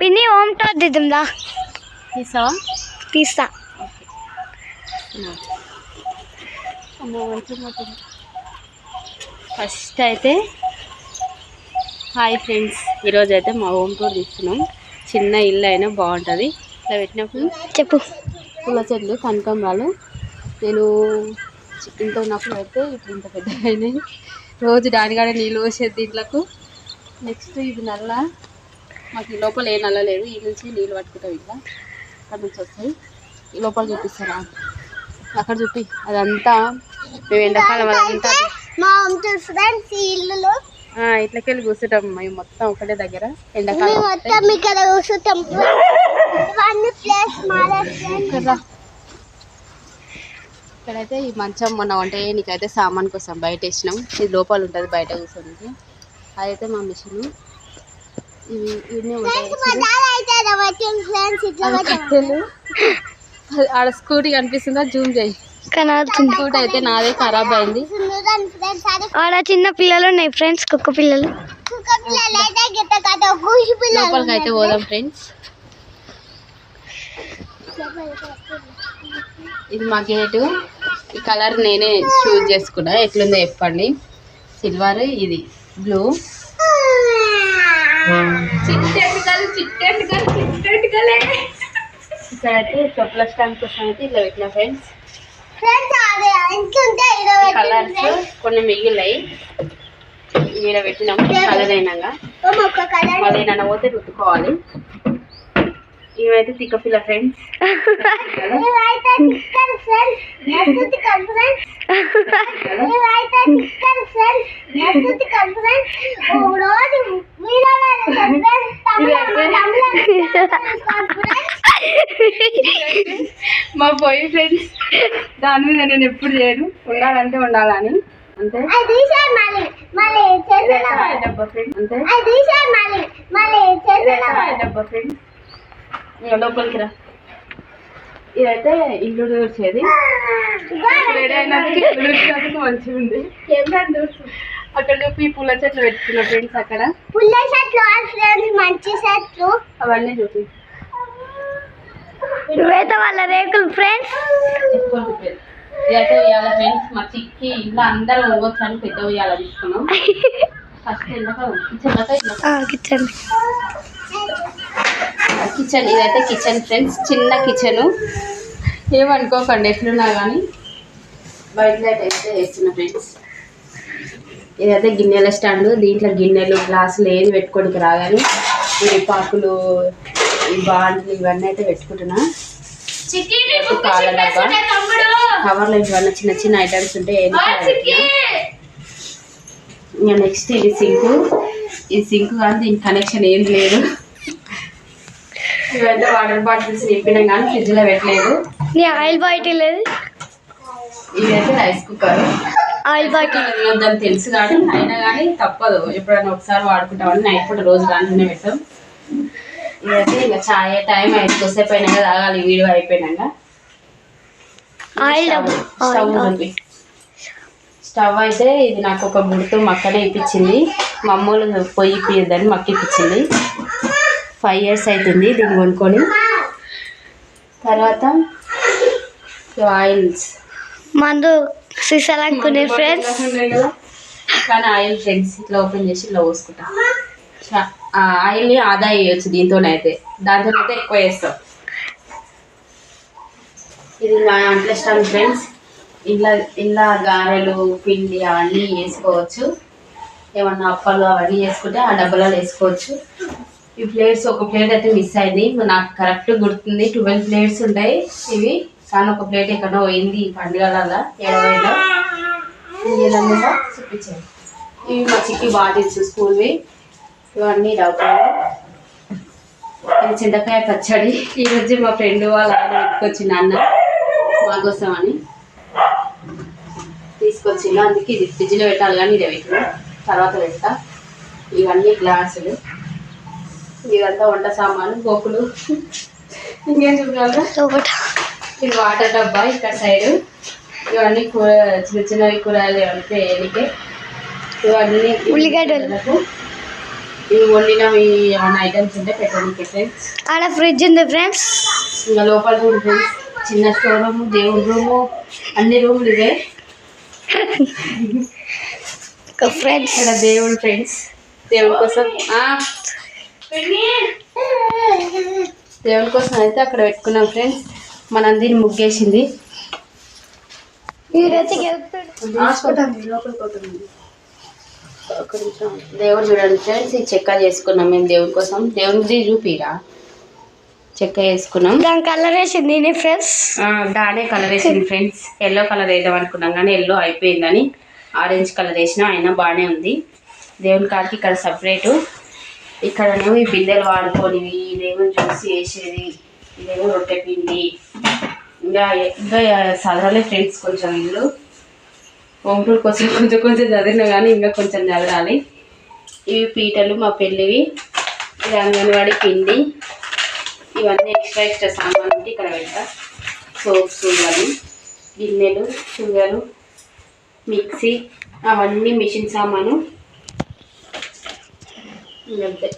పిన్ని home tour దిద్దాందా తీసావా? తీస్తా. ఫస్ట్ అయితే హాయ్ ఫ్రెండ్స్, ఈరోజు అయితే మా హోమ్ టూర్ తీస్తున్నాం. చిన్న ఇల్లు అయినా బాగుంటుంది. ఇట్లా పెట్టినప్పుడు చెప్పు. పూల చెట్లు కనకాంబరాలు నేను ఇంత ఉన్నప్పుడు అయితే ఇప్పుడు ఇంత పెద్ద అయినాయి. రోజు దానిగానే నీళ్ళు పోసేది దీంట్లకు. నెక్స్ట్ ఇది నల్ల, మాకు ఈ లోపల ఏ నల్ల లేదు. ఈ నుంచి నీళ్ళు పట్టుకుంటాం. ఇట్లా అక్కడ నుంచి వస్తాయి. ఈ లోపల చూపిస్తారా? అక్కడ చూపి. అదంతా మేము ఎండాకాలం అదంతా ఇట్లకెళ్ళి కూర్చుంటాం. మేము మొత్తం ఒకటే దగ్గర ఎండాకాలం. ఇక్కడైతే ఈ మంచం మొన్న వంట నీకైతే సామాన్ కోసం బయట వేసినాం. ఇది లోపల ఉంటుంది, బయట కూర్చోడానికి. అదైతే మా మిషన్. ఇవి ఇవన్నీ ఉంటాయి. ఆడ స్కూటీ కనిపిస్తుందా? జూమ్ చేయి. స్కూటీ అయితే నాదే ఖరాబ్ అయింది. ఆడ చిన్న పిల్లలు ఉన్నాయి ఫ్రెండ్స్, కుక్క పిల్లలు. లోపలికి అయితే పోదాం ఫ్రెండ్స్. ఇది మా గేటు. ఈ కలర్ నేనే చూజ్ చేసుకున్నా. ఎట్లుందో చెప్పండి. సిల్వర్, ఇది బ్లూ. ఇక్కడైతే చెప్పుల స్టాండ్ కోసం అయితే ఇలా పెట్టిన ఫ్రెండ్స్. కలర్స్ కొన్ని మిగిలినాయి, మీద పెట్టినాము. కలర్ అయినాక మళ్ళీ నన్ను పోతే రుద్దుకోవాలి. ఇవైతే తిక్కపిల్ల ఫ్రెండ్స్. మా బాయ్ ఫ్రెండ్స్. దాని మీద నేను ఎప్పుడు చేయను. ఉండాలంటే ఉండాలని అంతే. లోపలికి రా. ఇదైతే ఇల్లు దూర్చేది. మంచిగా ఉంది. అక్కడ చూపి పూల చెట్లు పెట్టుకున్నా ఫ్రెండ్స్. అక్కడ పూల చెట్లు మంచి చెట్లు అవన్నీ చూపి. ఇవైతే వాళ్ళ రేకులు ఫ్రెండ్స్. ఇదైతే ఉయ్యాల ఫ్రెండ్స్. మా చిక్కి ఇంట్లో అందరూ పోవచ్చు అని పెద్ద ఉయ్యాల తీసుకున్నాం. First kitchen. ఇదైతే కిచెన్ ఫ్రెండ్స్. చిన్న కిచెను. ఏమనుకోకండి ఎట్లున్నా కానీ. బయట లైట్ అయితే వేస్తున్నా ఫ్రెండ్స్. ఇదైతే గిన్నెల స్టాండ్. దీంట్లో గిన్నెలు, గ్లాసులు ఏది పెట్టుకోనికి రాగాని పాకులు, ఈ బాండ్లు ఇవన్నీ అయితే పెట్టుకుంటున్నా. పాల డబ్బా, కవర్లో ఇవన్నీ చిన్న చిన్న ఐటమ్స్ ఉంటాయి. ఇంకా నెక్స్ట్ ఇది సింకు. ఇది సింకు కానీ దీనికి కనెక్షన్ ఏం లేదు. ఇవైతే వాటర్ బాటిల్స్ నింపినాం కానీ ఫ్రిడ్జ్లో పెట్టలేదు. ఆయిల్ బాటిల్ లేదు. ఇదైతే రైస్ కుక్కర్. ఆయిల్ బాటిల్ దాన్ని తెలుసు కానీ అయినా కానీ తప్పదు. ఎప్పుడైనా ఒకసారి వాడుకుంటామని నైట్ పూట రోజు దాంట్లోనే పెట్టాం. ఇదైతే ఇంకా చాయ్ టైం అయితే కొద్దిసేపు అయినాక తాగాలి. వీడియో అయిపోయినాక. స్టవ్ ఉంది. స్టవ్ అయితే ఇది నాకు ఒక గుర్తు మక్కనే ఇప్పించింది. మా అమ్మోళ్ళు పొయ్యి ఇప్పిద్దని మక్క ఇప్పించింది. 5 years అవుతుంది దీన్ని కొనుక్కొని. తర్వాత ఆయిల్స్, మందు సీసాలనుకునే ఫ్రెండ్స్. కానీ ఆయిల్ ఫ్రెండ్స్ ఇట్లా ఓపెన్ చేసి ఇట్లా పోసుకుంటా. ఆయిల్ని ఆదా వేయచ్చు దీంతోనైతే. దాంతోనైతే ఎక్కువ వేస్తాం. ఇది మా అంట్ల స్టాండ్ ఫ్రెండ్స్. ఇలా గారెలు, పిండి అవన్నీ వేసుకోవచ్చు. ఏమన్నా అప్పాలు అవన్నీ వేసుకుంటే ఆ డబ్బాలలో వేసుకోవచ్చు. ఈ ప్లేట్స్, ఒక ప్లేట్ అయితే మిస్ అయింది. నాకు కరెక్ట్ గుర్తుంది. 12 ప్లేట్స్ ఉంటాయి ఇవి. కానీ ఒక ప్లేట్ ఎక్కడో పోయింది ఈ పండుగలలో. 70లో ఇంకేదన్నా చూపించాను. ఇవి మా చిక్కి బాటిల్స్ స్కూల్వి. ఇవన్నీ డబ్బాలు. ఇది చింతకాయ పచ్చడి. ఈరోజు మా ఫ్రెండ్ వాళ్ళ ఆయన పెట్టుకొచ్చింది అన్న మా కోసం అని తీసుకొచ్చింది. అందుకే ఇది ఫ్రిడ్జ్లో పెట్టాలి కానీ ఇదే పెట్టిన తర్వాత పెడతా. ఇవన్నీ గ్లాసులు. ఇదంతా వంట సామాను, గోకులు. ఇంకేం చూడాలి. ఇది వాటర్ డబ్బా. ఇక్కడ సైడు ఇవన్నీ కూర, చిన్న చిన్నవి కూరగాయలు ఏమంటే వేయడానికి. ఇవన్నీ ఉల్లిగడ్డలకు. ఇవి వండినవి ఏమైనా ఐటమ్స్ ఉంటే పెట్టండి ఫ్రెండ్స్. ఆడ ఫ్రిడ్జ్ ఉంది ఫ్రెండ్స్. ఇంకా లోపల చూడండి ఫ్రెండ్స్, చిన్న స్టోర్ రూమ్, దేవుడి రూము, అన్ని రూములు ఇవే ఫ్రెండ్స్. ఇక్కడ దేవుడు ఫ్రెండ్స్, దేవుడి కోసం అయితే అక్కడ పెట్టుకున్నాం ఫ్రెండ్స్. మన దీన్ని ముగ్గేసింది. దేవుడు చూడండి ఫ్రెండ్స్, ఈ చెక్క చేసుకున్నాం మేము దేవుడి కోసం. దేవుడిది చూపిరా చెక్క వేసుకున్నాం. దాని కలర్ వేసింది ఫ్రెండ్స్. దానే కలర్ వేసింది ఫ్రెండ్స్. ఎల్లో కలర్ వేద్దాం అనుకున్నాం కానీ ఎల్లో అయిపోయిందని ఆరెంజ్ కలర్ వేసినా అయినా బాగానే ఉంది. దేవుని కాడికి ఇక్కడ సపరేటు, ఇక్కడనేమో ఈ బిందెలు వాడుకోనివి, ఇదేమో జ్యూస్ వేసేది, ఇదేమో రొట్టె పిండి. ఇంకా చదరాలే ఫ్రెండ్స్ కొంచెం ఇల్లు. ఓంపుల కోసం కొంచెం చదివినా కానీ ఇంకా కొంచెం చదరాలి. ఇవి పీటలు మా పెళ్ళివి, ఇది అంగన్వాడి పిండి, ఇవన్నీ ఎక్స్ట్రా సామాన్ ఉంటే ఇక్కడ పెడతా. సోప్స్, ఇవన్నీ గిన్నెలు, చుంగలు, మిక్సీ, అవన్నీ మిషన్ సామాను. అంతే.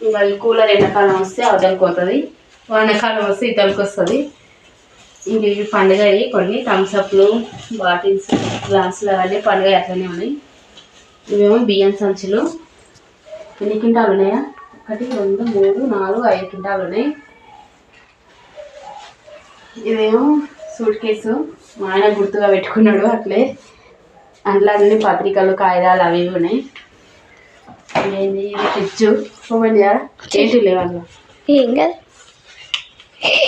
ఇంకా ఈ కూలర్ ఎండాకాలం వస్తే అవతలకి పోతుంది, వానాకాలం వస్తే ఇతలకి వస్తుంది. ఇంక ఇవి పండుగ కొన్ని థమ్స్అప్లు, బాటిల్స్, గ్లాసులు అవన్నీ పండుగ అట్లనే ఉన్నాయి. ఇవేమో బియ్యం సంచులు. ఎన్ని కింటాలు ఉన్నాయా? 1 2 3 4 5 కింటాలు ఉన్నాయి. ఇవేమో సూట్ కేసు, మా ఆయన గుర్తుగా పెట్టుకున్నాడు అట్లే. అందులో అన్ని పత్రికలు, కాగితాలు అవి ఇవి ఉన్నాయి. ఇది ఫ్రిడ్జ్ ఏంటి లేవల్ల ఏం కాదు.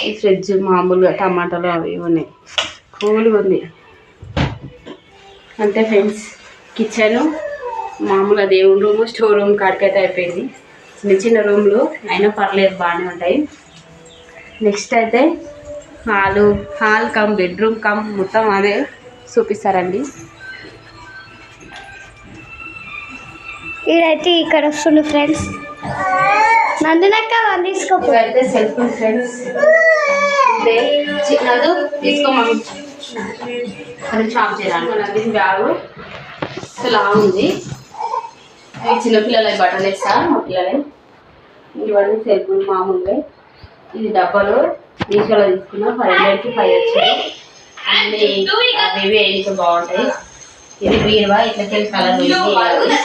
ఈ ఫ్రిడ్జ్ మామూలుగా టమాటాలు అవి ఉన్నాయి, కూల్గా ఉంది అంతే ఫ్రెండ్స్. కిచెను మామూలుగా దేవుడి రూము, స్టోర్ రూమ్ కాడికైతే అయిపోయింది. చిన్న చిన్న రూమ్లు అయినా పర్లేదు, బాగానే ఉంటాయి. నెక్స్ట్ అయితే హాల్ కమ్ బెడ్రూమ్ కమ్ మొత్తం అదే చూపిస్తారండి. ఇదైతే ఇక్కడ వస్తుంది ఫ్రెండ్స్. నందినక్క ఇవైతే సెల్ఫ్ ఫ్రెండ్స్. చిన్నది తీసుకోమని షాప్ చేయాలి. నందిని బ్యాగు ఇలా ఉంది. ఇవి చిన్నపిల్లల బట్టలు వేస్తా, మా పిల్లలే. ఇవన్నీ సెల్ఫ్ మామూలుగా. ఇది డబ్బాలు మీషోలో తీసుకున్నా, 500కి 5 వచ్చాయి. అన్నీ అవి ఇంకా బాగుంటాయి. ఇది బీరువా, ఇట్లకెళ్ళి కలర్ వేయాలి,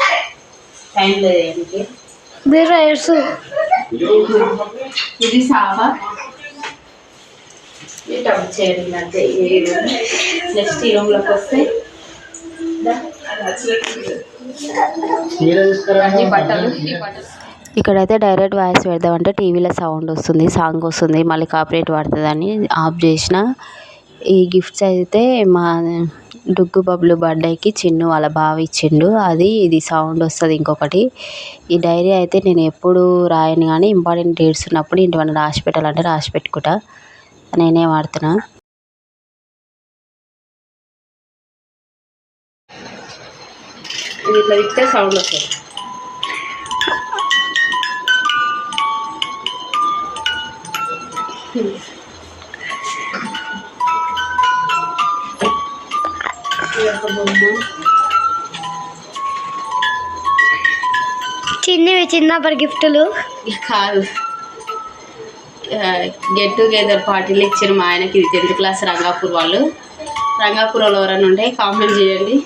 టైం లేదు. ఇది సాఫా, ఇది టబ్ చేయండి అంతే. నెక్స్ట్ ఈ రూమ్లోకి వస్తే బట్టలు. ఇక్కడైతే డైరెక్ట్ వాయిస్ పెడదామంటే టీవీలో సౌండ్ వస్తుంది, సాంగ్ వస్తుంది, మళ్ళీ కాపరేట్ పడుతుందని ఆఫ్ చేసిన. ఈ గిఫ్ట్స్ అయితే మా డుగ్గు బబ్లు బర్త్డేకి చిన్ను వాళ్ళ బావ ఇచ్చిండు. ఇది సౌండ్ వస్తుంది. ఇంకొకటి, ఈ డైరీ అయితే నేను ఎప్పుడు రాయను కానీ ఇంపార్టెంట్ డేట్స్ ఉన్నప్పుడు ఇంటివన్నీ రాసి పెట్టాలంటే రాసి పెట్టుకుంటా. నేనే వాడుతున్నా. ఇట్లా తిప్పితే సౌండ్ వస్తుంది. చిన్నప్పటి గిఫ్టులు కాదు, గెట్ టుగెదర్ పార్టీలు ఇచ్చారు మా ఆయనకి. ఇది 10th క్లాస్ రంగాపూర్ వాళ్ళు. రంగాపూర్ వాళ్ళు ఎవరైనా ఉంటే కామెంట్ చేయండి.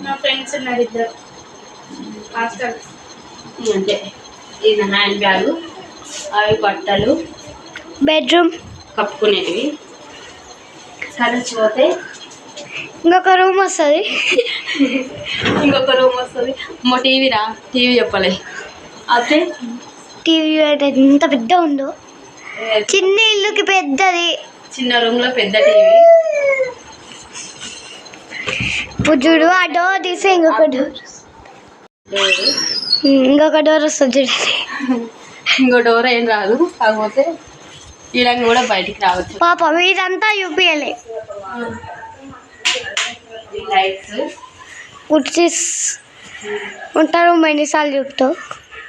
మా ఫ్రెండ్స్ ఉన్నారు ఇద్దరు. అంతే. ఇది హ్యాండ్ బ్యాగు, అవి బట్టలు, బెడ్రూమ్ కప్పుకునేటివి. కలిసిపోతే ఇంకొక రూమ్ వస్తుంది. మా టీవీ చెప్పలే అయితే. టీవీ ఎంత పెద్ద ఉందో, చిన్న ఇల్లుకి పెద్దది, చిన్న రూమ్లో పెద్ద టీవీ. చూడు ఆ డోర్ తీసి ఇంకొక డోర్ వస్తుంది చూడండి. ఇంకో డోర్ ఏం రాదు, కాకపోతే ఇలాగ కూడా బయటికి రావచ్చు. పాపం ఇదంతా యూపీఎల్ఏ. లైట్స్ కుర్చీస్ ఉంటారు. ఎన్నిసార్లు చూపుతావు.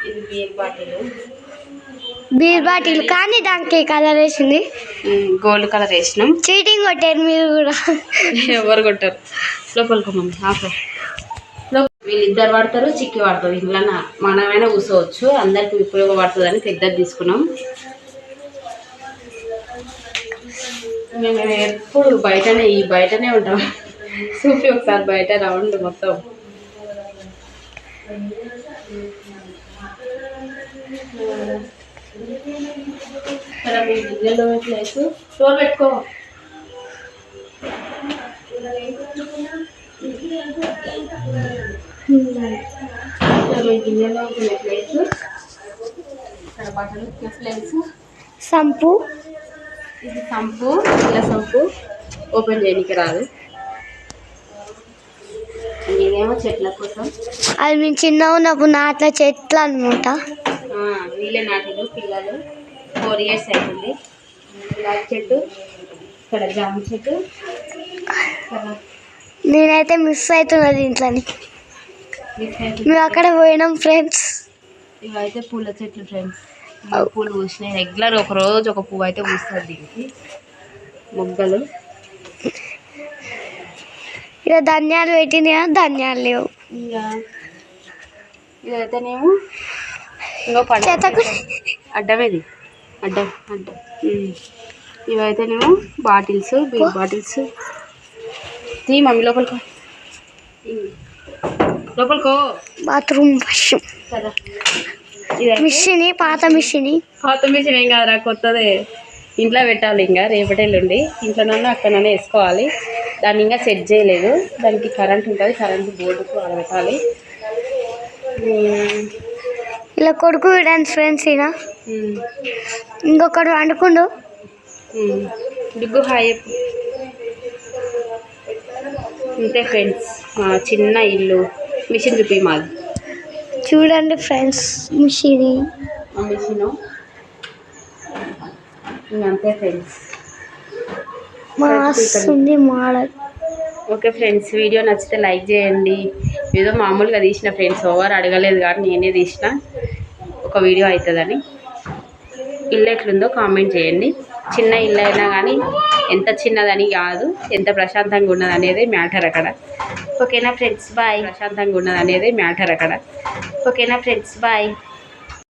ఇది బీర్ బాటిల్ కానీ దానికి కలర్ వేసింది, గోల్డ్ కలర్ వేసినాం. చీటింగ్ కొట్టారు మీరు కూడా. ఎవరు కొట్టారు? లోపలికి మమ్మీ వీళ్ళిద్దరు పడతారు, చిక్కి పడతారు. ఇంట్లో మనమైనా కూర్చోవచ్చు, అందరికి ఉపయోగపడుతుందని పెద్దది తీసుకున్నాం. మేము ఎప్పుడు బయటనే ఉంటాం. చూపి ఒకసారి బయట రౌండ్ మొత్తం. ఇక్కడ మీ గిన్నెలో ప్లేసు స్టోర్ పెట్టుకో. గిన్నెలో ప్లేసు, ఇక్కడ బట్టలు ప్లేసు, సంపు. ఇది సంపు, ఇలా సంపు ఓపెన్ చేయడానికి రాదు. ఇదేమో చెట్ల కోసం. అది మేము చిన్న ఉన్నప్పుడు నాట్ల చెట్లు అనమాట. వీళ్ళే నాటిలు పిల్లలు. 4 years అవుతుంది. గులాబీ చెట్టు, ఇక్కడ జామ చెట్టు. నేనైతే మిస్ అవుతున్నది ఇంట్లోని. మేము అక్కడ పోయినాం ఫ్రెండ్స్. ఇవైతే పూల చెట్లు ఫ్రెండ్స్. పూలు పూసినాయి. రెగ్యులర్ ఒక రోజు ఒక పువ్వు అయితే పూస్తుంది దీనికి. మొగ్గలు. ఇక ధనియాలు పెట్టినా ధనియాలు లేవు. ఇంకా ఇదైతేనేమో ఇంకో పండు అడ్డమేది అడ్డం. ఇవైతేనేమో బాటిల్స్, బీర్ బాటిల్స్. తీ మమ్మీ లోపలికో, లోపలికో. బాత్రూమ్ వాష్ కదా. మిషన్, పాత మిషన్. ఏం కాదురా, కొత్తదే. ఇంట్లో పెట్టాలి. ఇంకా రేపటి ఎల్లుండి ఇంట్లోనన్నా అక్కడనన్నా వేసుకోవాలి. దాన్ని ఇంకా సెట్ చేయలేదు. దానికి కరెంట్ ఉంటుంది, కరెంట్ బోర్డుకు అలా పెట్టాలి. ఇలా కొడుకు విడాన్స్ ఫ్రెండ్స్. ఈయన ఇంకొకటి వండుకుండు. డిగ్గు హాయ్. అంతే ఫ్రెండ్స్, మా చిన్న ఇల్లు. మిషన్ చూపి మాది. చూడండి ఫ్రెండ్స్ మిషన్. మిషను ఇంకంతే ఫ్రెండ్స్. మస్తుంది మోడల్. ఓకే ఫ్రెండ్స్, వీడియో నచ్చితే లైక్ చేయండి. ఏదో మామూలుగా తీసిన ఫ్రెండ్స్, ఓవర్ అడగలేదు కానీ నేనే తీసిన ఒక వీడియో అవుతుందని. ఇల్లు ఎట్లుందో కామెంట్ చేయండి. చిన్న ఇల్లు అయినా కానీ ఎంత చిన్నదని కాదు, ఎంత ప్రశాంతంగా ఉన్నది అనేది మ్యాటర్ అక్కడ. ఓకేనా ఫ్రెండ్స్ బాయ్. ప్రశాంతంగా ఉన్నది అనేది మ్యాటర్ అక్కడ. ఓకేనా ఫ్రెండ్స్ బాయ్.